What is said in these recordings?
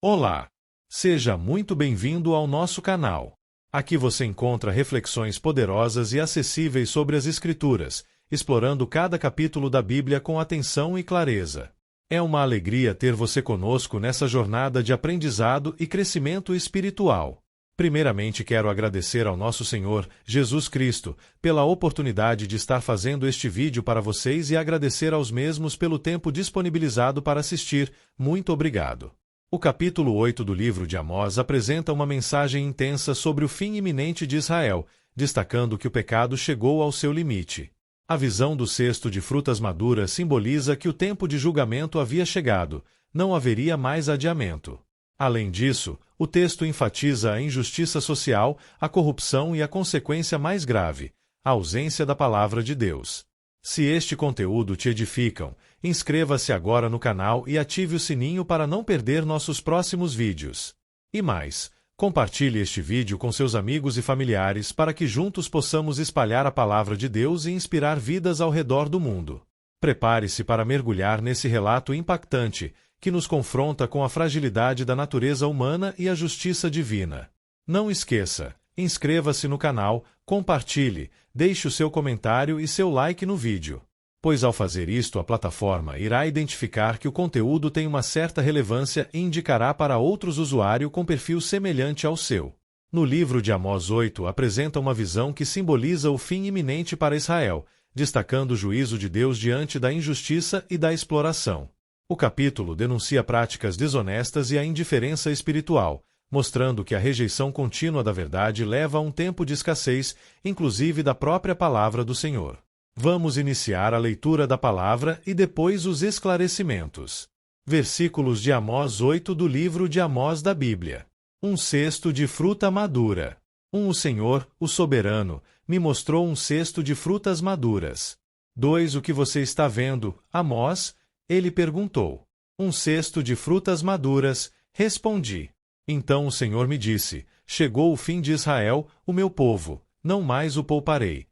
Olá! Seja muito bem-vindo ao nosso canal. Aqui você encontra reflexões poderosas e acessíveis sobre as Escrituras, explorando cada capítulo da Bíblia com atenção e clareza. É uma alegria ter você conosco nessa jornada de aprendizado e crescimento espiritual. Primeiramente, quero agradecer ao nosso Senhor, Jesus Cristo, pela oportunidade de estar fazendo este vídeo para vocês e agradecer aos mesmos pelo tempo disponibilizado para assistir. Muito obrigado. O capítulo 8 do livro de Amós apresenta uma mensagem intensa sobre o fim iminente de Israel, destacando que o pecado chegou ao seu limite. A visão do cesto de frutas maduras simboliza que o tempo de julgamento havia chegado, não haveria mais adiamento. Além disso, o texto enfatiza a injustiça social, a corrupção e a consequência mais grave, a ausência da palavra de Deus. Se este conteúdo te edificam, inscreva-se agora no canal e ative o sininho para não perder nossos próximos vídeos. E mais, compartilhe este vídeo com seus amigos e familiares para que juntos possamos espalhar a palavra de Deus e inspirar vidas ao redor do mundo. Prepare-se para mergulhar nesse relato impactante, que nos confronta com a fragilidade da natureza humana e a justiça divina. Não esqueça, inscreva-se no canal, compartilhe, deixe o seu comentário e seu like no vídeo. Pois ao fazer isto a plataforma irá identificar que o conteúdo tem uma certa relevância e indicará para outros usuários com perfil semelhante ao seu. No livro de Amós 8 apresenta uma visão que simboliza o fim iminente para Israel, destacando o juízo de Deus diante da injustiça e da exploração. O capítulo denuncia práticas desonestas e a indiferença espiritual, mostrando que a rejeição contínua da verdade leva a um tempo de escassez, inclusive da própria palavra do Senhor. Vamos iniciar a leitura da palavra e depois os esclarecimentos. Versículos de Amós 8 do livro de Amós da Bíblia. Um cesto de fruta madura. O Senhor, o soberano, me mostrou um cesto de frutas maduras. 2 O que você está vendo, Amós? Ele perguntou. Um cesto de frutas maduras, respondi. Então o Senhor me disse, chegou o fim de Israel, o meu povo, não mais o pouparei.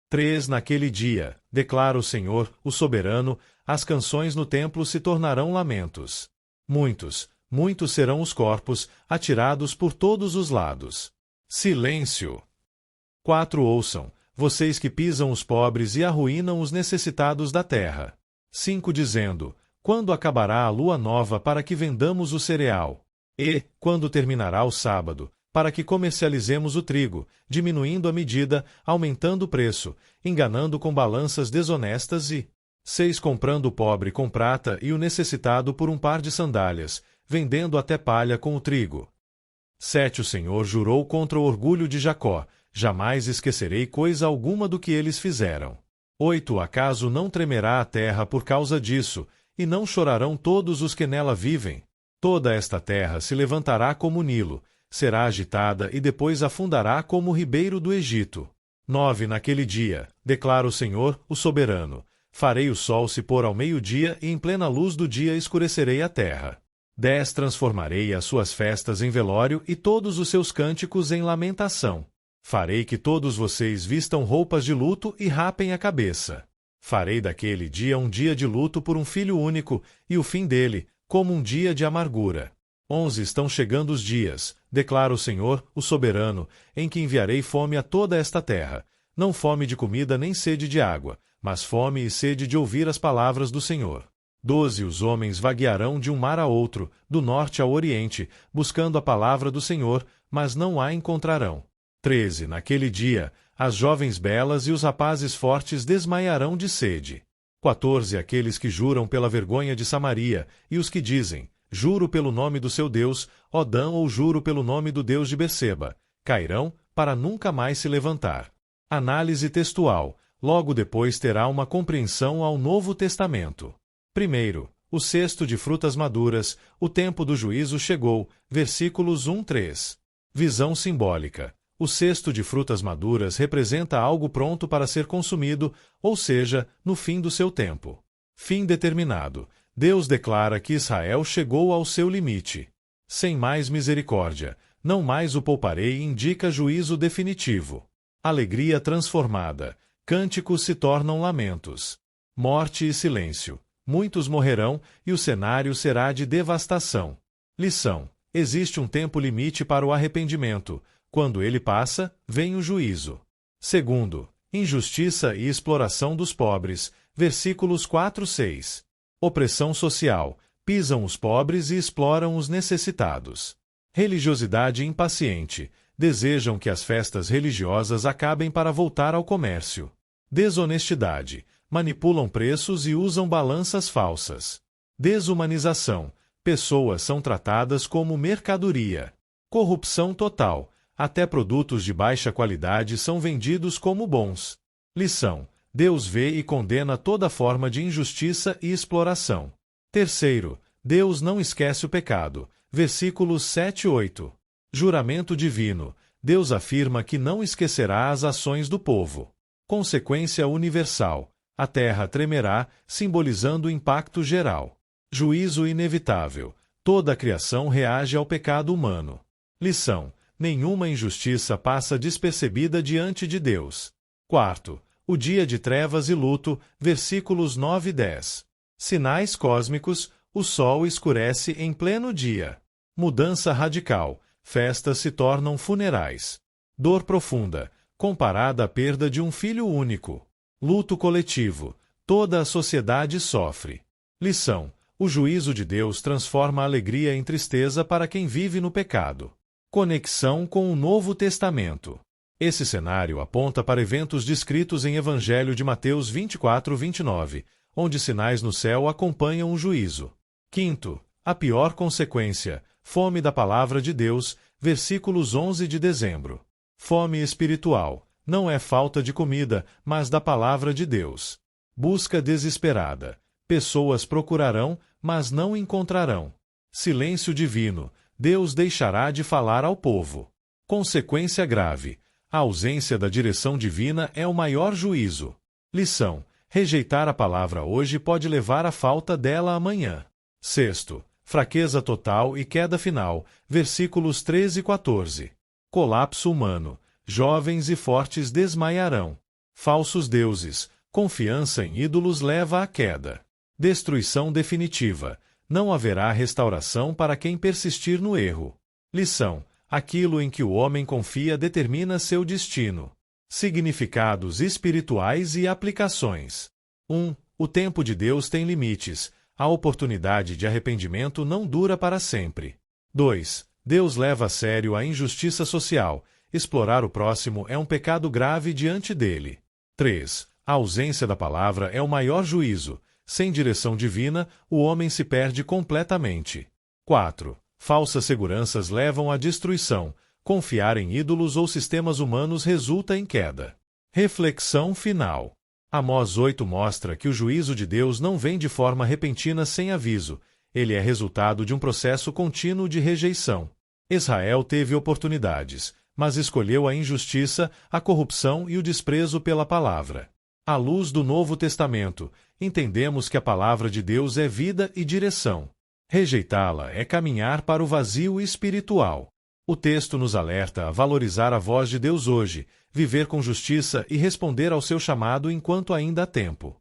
3 Naquele dia, declara o Senhor, o soberano, as canções no templo se tornarão lamentos. Muitos serão os corpos, atirados por todos os lados. Silêncio. 4 Ouçam, vocês que pisam os pobres e arruinam os necessitados da terra. 5 Dizendo, quando acabará a lua nova para que vendamos o cereal? E, quando terminará o sábado, para que comercializemos o trigo, diminuindo a medida, aumentando o preço, enganando com balanças desonestas e 6 Comprando o pobre com prata e o necessitado por um par de sandálias, vendendo até palha com o trigo. 7 O Senhor jurou contra o orgulho de Jacó, jamais esquecerei coisa alguma do que eles fizeram. 8 Acaso não tremerá a terra por causa disso, e não chorarão todos os que nela vivem? Toda esta terra se levantará como o Nilo, será agitada e depois afundará como o ribeiro do Egito. 9 Naquele dia, declara o Senhor, o soberano, farei o sol se pôr ao meio-dia e em plena luz do dia escurecerei a terra. 10 Transformarei as suas festas em velório e todos os seus cânticos em lamentação. Farei que todos vocês vistam roupas de luto e rapem a cabeça. Farei daquele dia um dia de luto por um filho único, e o fim dele, como um dia de amargura. 11 Estão chegando os dias, declara o Senhor, o soberano, em que enviarei fome a toda esta terra, não fome de comida nem sede de água, mas fome e sede de ouvir as palavras do Senhor. 12 Os homens vaguearão de um mar a outro, do norte ao oriente, buscando a palavra do Senhor, mas não a encontrarão. 13 Naquele dia, as jovens belas e os rapazes fortes desmaiarão de sede. 14 Aqueles que juram pela vergonha de Samaria, e os que dizem, juro pelo nome do seu Deus, ó Dan, ou juro pelo nome do Deus de Berseba, cairão, para nunca mais se levantar. Análise textual. Logo depois terá uma compreensão ao Novo Testamento. Primeiro, o cesto de frutas maduras, o tempo do juízo chegou, versículos 1-3. Visão simbólica. O cesto de frutas maduras representa algo pronto para ser consumido, ou seja, no fim do seu tempo. Fim determinado. Deus declara que Israel chegou ao seu limite. Sem mais misericórdia, não mais o pouparei indica juízo definitivo. Alegria transformada. Cânticos se tornam lamentos. Morte e silêncio. Muitos morrerão, e o cenário será de devastação. Lição: existe um tempo limite para o arrependimento. Quando ele passa, vem o juízo. Segundo, injustiça e exploração dos pobres. Versículos 4-6. Opressão social. Pisam os pobres e exploram os necessitados. Religiosidade impaciente. Desejam que as festas religiosas acabem para voltar ao comércio. Desonestidade. Manipulam preços e usam balanças falsas. Desumanização. Pessoas são tratadas como mercadoria. Corrupção total. Até produtos de baixa qualidade são vendidos como bons. Lição: Deus vê e condena toda forma de injustiça e exploração. Terceiro, Deus não esquece o pecado. Versículos 7-8. Juramento divino. Deus afirma que não esquecerá as ações do povo. Consequência universal. A terra tremerá, simbolizando o impacto geral. Juízo inevitável. Toda a criação reage ao pecado humano. Lição: nenhuma injustiça passa despercebida diante de Deus. Quarto, o dia de trevas e luto, versículos 9 e 10. Sinais cósmicos: o sol escurece em pleno dia. Mudança radical: festas se tornam funerais. Dor profunda, comparada à perda de um filho único. Luto coletivo: toda a sociedade sofre. Lição: o juízo de Deus transforma a alegria em tristeza para quem vive no pecado. Conexão com o Novo Testamento. Esse cenário aponta para eventos descritos em Evangelho de Mateus 24-29, onde sinais no céu acompanham o juízo. Quinto, a pior consequência: fome da palavra de Deus, versículos 11 de dezembro. Fome espiritual: não é falta de comida, mas da palavra de Deus. Busca desesperada: pessoas procurarão, mas não encontrarão. Silêncio divino: Deus deixará de falar ao povo. Consequência grave: a ausência da direção divina é o maior juízo. Lição: rejeitar a palavra hoje pode levar à falta dela amanhã. Sexto, fraqueza total e queda final, versículos 13 e 14. Colapso humano: jovens e fortes desmaiarão. Falsos deuses: confiança em ídolos leva à queda. Destruição definitiva: não haverá restauração para quem persistir no erro. Lição: aquilo em que o homem confia determina seu destino. Significados espirituais e aplicações. 1. O tempo de Deus tem limites. A oportunidade de arrependimento não dura para sempre. 2. Deus leva a sério a injustiça social. Explorar o próximo é um pecado grave diante dele. 3. A ausência da palavra é o maior juízo. Sem direção divina, o homem se perde completamente. 4. Falsas seguranças levam à destruição. Confiar em ídolos ou sistemas humanos resulta em queda. Reflexão final. Amós 8 mostra que o juízo de Deus não vem de forma repentina sem aviso. Ele é resultado de um processo contínuo de rejeição. Israel teve oportunidades, mas escolheu a injustiça, a corrupção e o desprezo pela palavra. À luz do Novo Testamento, entendemos que a palavra de Deus é vida e direção. Rejeitá-la é caminhar para o vazio espiritual. O texto nos alerta a valorizar a voz de Deus hoje, viver com justiça e responder ao seu chamado enquanto ainda há tempo.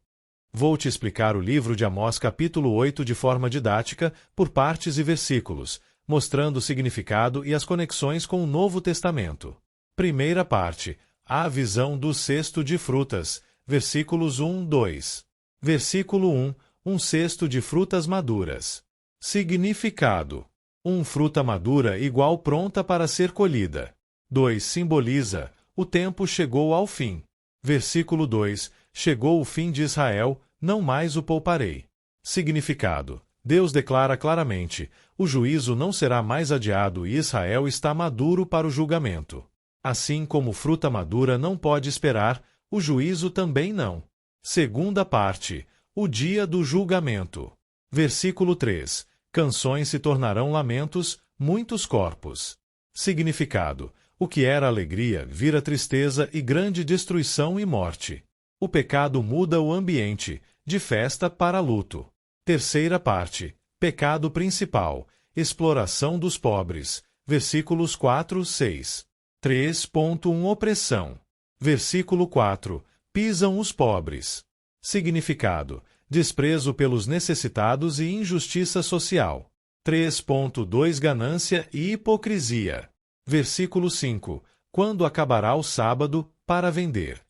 Vou te explicar o livro de Amós capítulo 8 de forma didática, por partes e versículos, mostrando o significado e as conexões com o Novo Testamento. Primeira parte: a visão do cesto de frutas, versículos 1-2. Versículo 1: um cesto de frutas maduras. Significado: 1. Fruta madura igual pronta para ser colhida. 2. Simboliza: o tempo chegou ao fim. Versículo 2: chegou o fim de Israel, não mais o pouparei. Significado: Deus declara claramente: o juízo não será mais adiado e Israel está maduro para o julgamento. Assim como fruta madura não pode esperar, o juízo também não. Segunda parte: o dia do julgamento. Versículo 3: canções se tornarão lamentos, muitos corpos. Significado: o que era alegria vira tristeza e grande destruição e morte. O pecado muda o ambiente, de festa para luto. Terceira parte: pecado principal, exploração dos pobres. Versículos 4-6. 3.1 Opressão. Versículo 4: pisam os pobres. Significado: desprezo pelos necessitados e injustiça social. 3.2 Ganância e hipocrisia. Versículo 5. Quando acabará o sábado, para vender.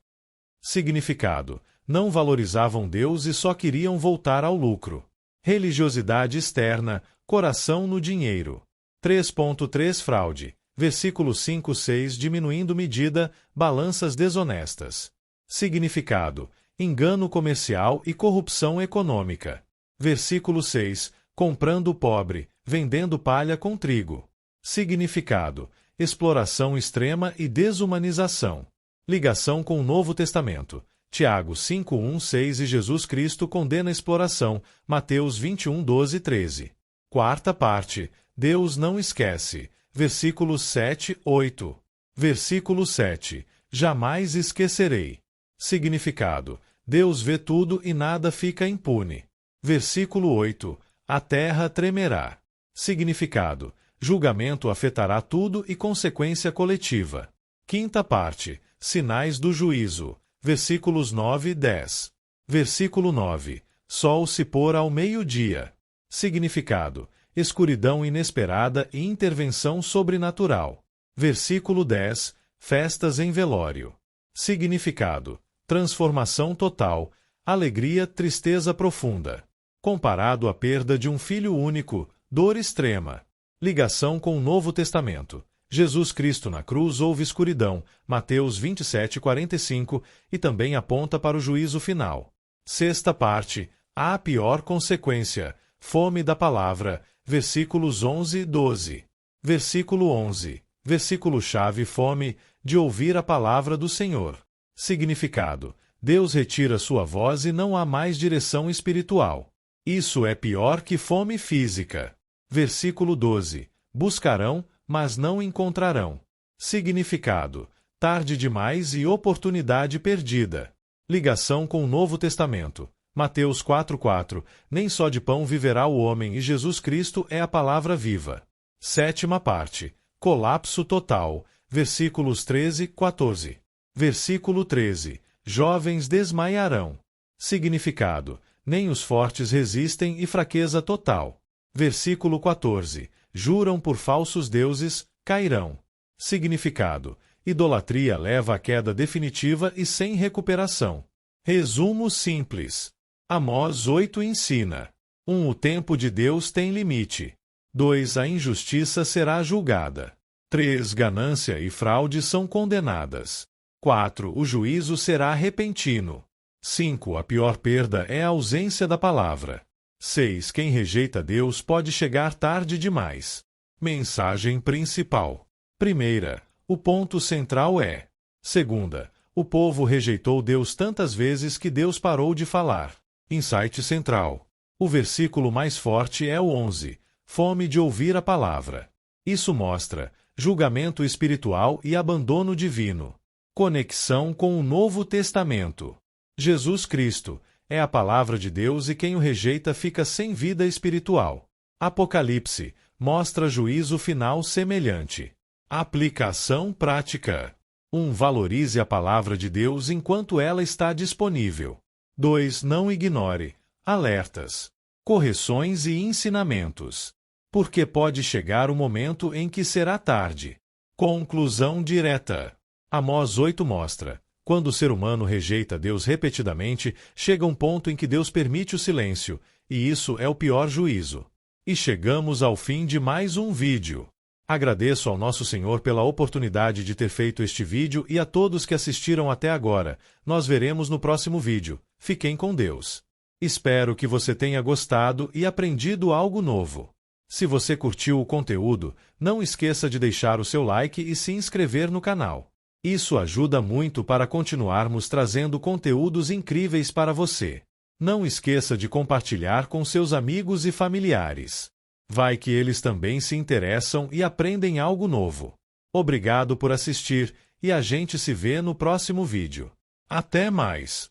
Significado: não valorizavam Deus e só queriam voltar ao lucro. Religiosidade externa, coração no dinheiro. 3.3 Fraude. Versículo 5-6 Diminuindo medida, balanças desonestas. Significado: engano comercial e corrupção econômica. Versículo 6. Comprando o pobre, vendendo palha com trigo. Significado: exploração extrema e desumanização. Ligação com o Novo Testamento. Tiago 5:1-6 E Jesus Cristo condena a exploração. Mateus 21:12-13. Quarta parte. Deus não esquece. Versículos 7-8. Versículo 7. Jamais esquecerei. Significado: Deus vê tudo e nada fica impune. Versículo 8. A terra tremerá. Significado: julgamento afetará tudo e consequência coletiva. Quinta parte. Sinais do juízo. Versículos 9 e 10. Versículo 9. Sol se pôr ao meio-dia. Significado: escuridão inesperada e intervenção sobrenatural. Versículo 10. Festas em velório. Significado: transformação total, alegria, tristeza profunda. Comparado à perda de um filho único, dor extrema. Ligação com o Novo Testamento. Jesus Cristo na cruz houve escuridão, Mateus 27:45, e também aponta para o juízo final. Sexta parte. A pior consequência. Fome da palavra. Versículos 11 e 12. Versículo 11. Versículo-chave: fome de ouvir a palavra do Senhor. Significado: Deus retira sua voz e não há mais direção espiritual. Isso é pior que fome física. Versículo 12. Buscarão, mas não encontrarão. Significado: tarde demais e oportunidade perdida. Ligação com o Novo Testamento. Mateus 4:4. Nem só de pão viverá o homem e Jesus Cristo é a palavra viva. Sétima parte. Colapso total. Versículos 13-14. Versículo 13. Jovens desmaiarão. Significado: nem os fortes resistem e fraqueza total. Versículo 14. Juram por falsos deuses, cairão. Significado: idolatria leva à queda definitiva e sem recuperação. Resumo simples. Amós 8 ensina. 1. O tempo de Deus tem limite. 2. A injustiça será julgada. 3. Ganância e fraude são condenadas. 4. O juízo será repentino. 5. A pior perda é a ausência da palavra. 6. Quem rejeita Deus pode chegar tarde demais. Mensagem principal. Primeira. O ponto central é. Segunda. O povo rejeitou Deus tantas vezes que Deus parou de falar. Insight central. O versículo mais forte é o 11. Fome de ouvir a palavra. Isso mostra julgamento espiritual e abandono divino. Conexão com o Novo Testamento. Jesus Cristo é a palavra de Deus e quem o rejeita fica sem vida espiritual. Apocalipse mostra juízo final semelhante. Aplicação prática. 1. Valorize a palavra de Deus enquanto ela está disponível. 2. Não ignore alertas, correções e ensinamentos. Porque pode chegar o momento em que será tarde. Conclusão direta. Amós 8 mostra. Quando o ser humano rejeita Deus repetidamente, chega um ponto em que Deus permite o silêncio, e isso é o pior juízo. E chegamos ao fim de mais um vídeo. Agradeço ao nosso Senhor pela oportunidade de ter feito este vídeo e a todos que assistiram até agora. Nós veremos no próximo vídeo. Fiquem com Deus. Espero que você tenha gostado e aprendido algo novo. Se você curtiu o conteúdo, não esqueça de deixar o seu like e se inscrever no canal. Isso ajuda muito para continuarmos trazendo conteúdos incríveis para você. Não esqueça de compartilhar com seus amigos e familiares. Vai que eles também se interessam e aprendem algo novo. Obrigado por assistir e a gente se vê no próximo vídeo. Até mais!